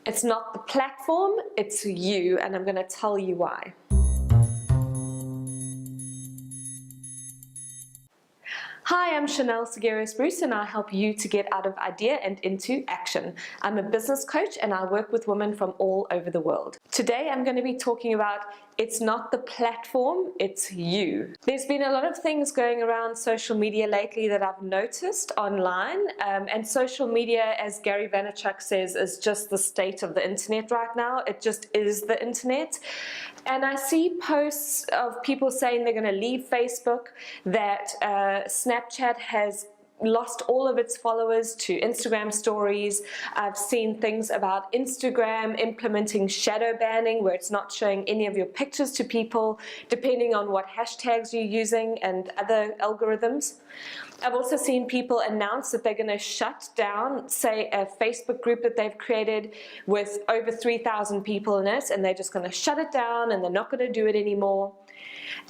It's not the platform, it's you, and I'm going to tell you why. Hi, I'm Chanel Seguros-Bruce and I help you to get out of idea and into action. I'm a business coach and I work with women from all over the world. Today I'm going to be talking about it's not the platform, it's you. There's been a lot of things going around social media lately that I've noticed online, and social media, as Gary Vaynerchuk says, is just the state of the internet right now. It just is the internet. And I see posts of people saying they're going to leave Facebook, that Snapchat has lost all of its followers to Instagram stories. I've seen things about Instagram implementing shadow banning, where it's not showing any of your pictures to people, depending on what hashtags you're using and other algorithms. I've also seen people announce that they're going to shut down, say, a Facebook group that they've created with over 3,000 people in it, and they're just going to shut it down and they're not going to do it anymore.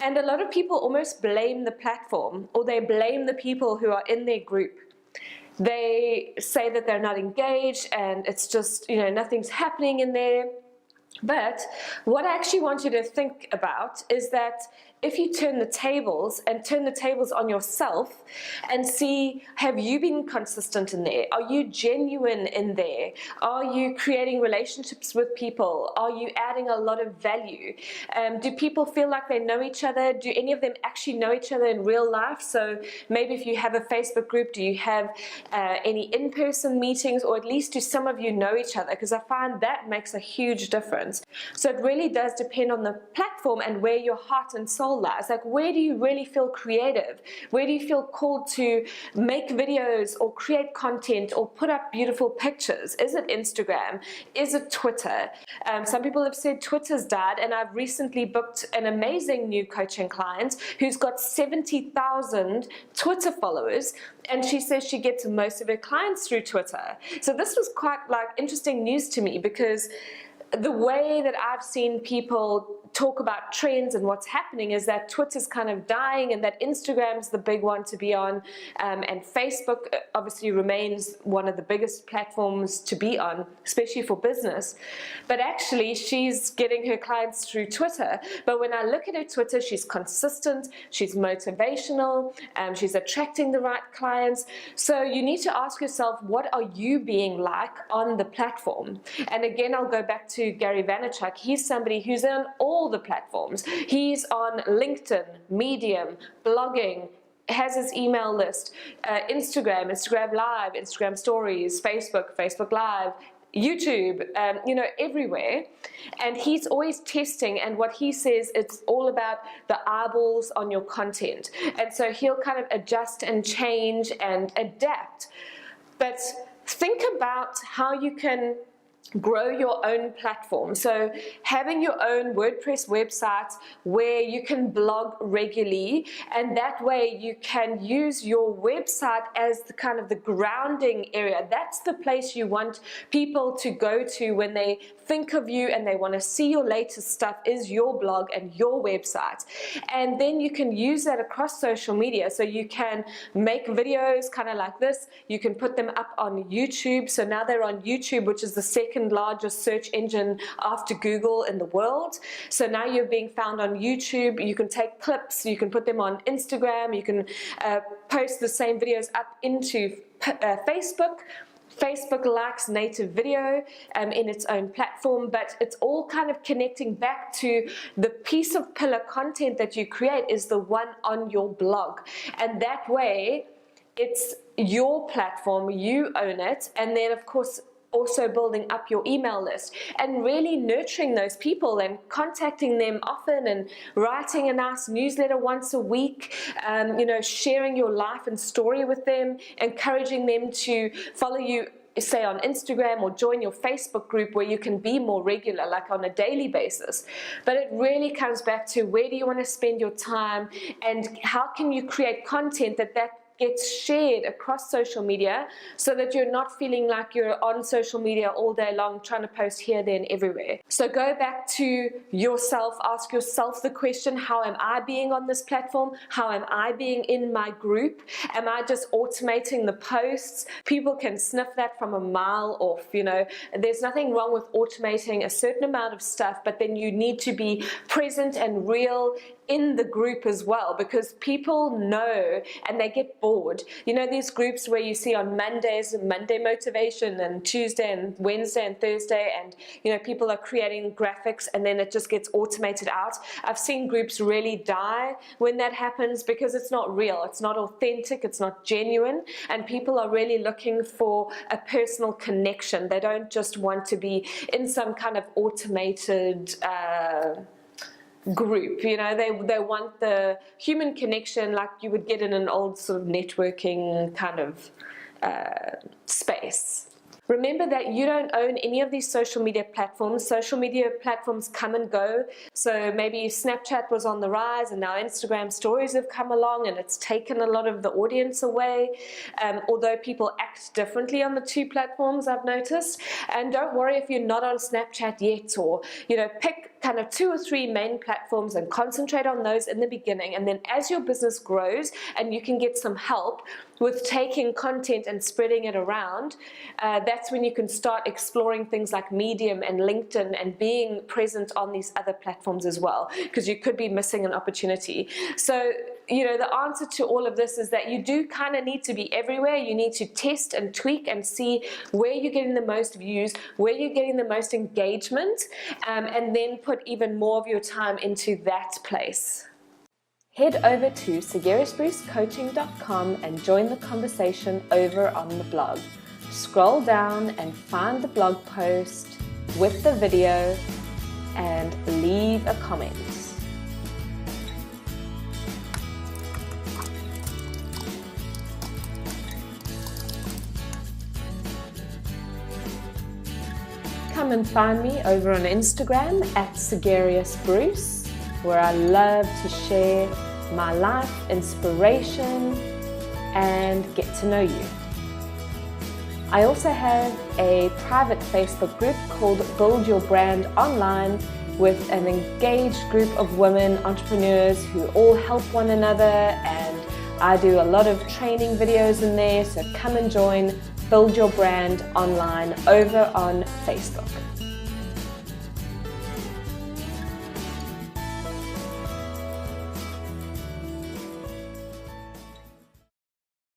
And a lot of people almost blame the platform, or they blame the people who are in their group. They say that they're not engaged and it's just, nothing's happening in there. But what I actually want you to think about is that if you turn the tables on yourself and see, have you been consistent in there? Are you genuine in there? Are you creating relationships with people? Are you adding a lot of value? Do people feel like they know each other? Do any of them actually know each other in real life? So maybe if you have a Facebook group, do you have any in-person meetings, or at least do some of you know each other? Because I find that makes a huge difference. So it really does depend on the platform and where your heart and soul lies. Like, where do you really feel creative? Where do you feel called to make videos or create content or put up beautiful pictures? Is it Instagram? Is it Twitter? Some people have said Twitter's died, and I've recently booked an amazing new coaching client who's got 70,000 Twitter followers, and she says she gets most of her clients through Twitter. So this was quite interesting news to me, because the way that I've seen people talk about trends and what's happening is that Twitter's kind of dying, and that Instagram's the big one to be on, and Facebook obviously remains one of the biggest platforms to be on, especially for business. But actually she's getting her clients through Twitter. But when I look at her Twitter, she's consistent, she's motivational, she's attracting the right clients. So you need to ask yourself, what are you being like on the platform? And again, I'll go back to Gary Vaynerchuk. He's somebody who's on all the platforms. He's on LinkedIn, Medium, blogging, has his email list, Instagram, Instagram Live, Instagram Stories, Facebook, Facebook Live, YouTube, everywhere. And he's always testing, and what he says, it's all about the eyeballs on your content. And so he'll kind of adjust and change and adapt. But think about how you can grow your own platform. So having your own WordPress website where you can blog regularly, and that way you can use your website as the kind of the grounding area. That's the place you want people to go to when they think of you and they want to see your latest stuff, is your blog and your website. And then you can use that across social media. So you can make videos kind of like this. You can put them up on YouTube. So now they're on YouTube, which is the second largest search engine after Google in the world. So now you're being found on YouTube. You can take clips, you can put them on Instagram, you can post the same videos up into Facebook. Facebook likes native video in its own platform, but it's all kind of connecting back to the piece of pillar content that you create is the one on your blog. And that way, it's your platform, you own it, and then of course also building up your email list and really nurturing those people and contacting them often and writing a nice newsletter once a week, sharing your life and story with them, encouraging them to follow you, say on Instagram, or join your Facebook group where you can be more regular, like on a daily basis. But it really comes back to, where do you want to spend your time, and how can you create content that gets shared across social media so that you're not feeling like you're on social media all day long trying to post here, there, and everywhere. So go back to yourself, ask yourself the question, how am I being on this platform? How am I being in my group? Am I just automating the posts? People can sniff that from a mile off, you know. There's nothing wrong with automating a certain amount of stuff, but then you need to be present and real in the group as well, because people know and they get bored. You know, these groups where you see on Mondays, Monday motivation, and Tuesday and Wednesday and Thursday, and you know, people are creating graphics and then it just gets automated out. I've seen groups really die when that happens because it's not real, it's not authentic, it's not genuine, and people are really looking for a personal connection. They don't just want to be in some kind of automated group, you know. They want the human connection like you would get in an old sort of networking kind of space. Remember that you don't own any of these social media platforms. Social media platforms come and go. So maybe Snapchat was on the rise and now Instagram stories have come along and it's taken a lot of the audience away. Although people act differently on the two platforms, I've noticed. And don't worry if you're not on Snapchat yet, or you know, pick kind of 2 or 3 main platforms and concentrate on those in the beginning. And then as your business grows and you can get some help with taking content and spreading it around, that's when you can start exploring things like Medium and LinkedIn and being present on these other platforms as well, because you could be missing an opportunity. So, you know, the answer to all of this is that you do kind of need to be everywhere. You need to test and tweak and see where you're getting the most views, where you're getting the most engagement, and then put even more of your time into that place. Head over to segeriusbrucecoaching.com and join the conversation over on the blog. Scroll down and find the blog post with the video and leave a comment. Come and find me over on Instagram at segeriusbruce, where I love to share my life, inspiration, and get to know you. I also have a private Facebook group called Build Your Brand Online, with an engaged group of women entrepreneurs who all help one another, and I do a lot of training videos in there, so come and join Build Your Brand Online over on Facebook.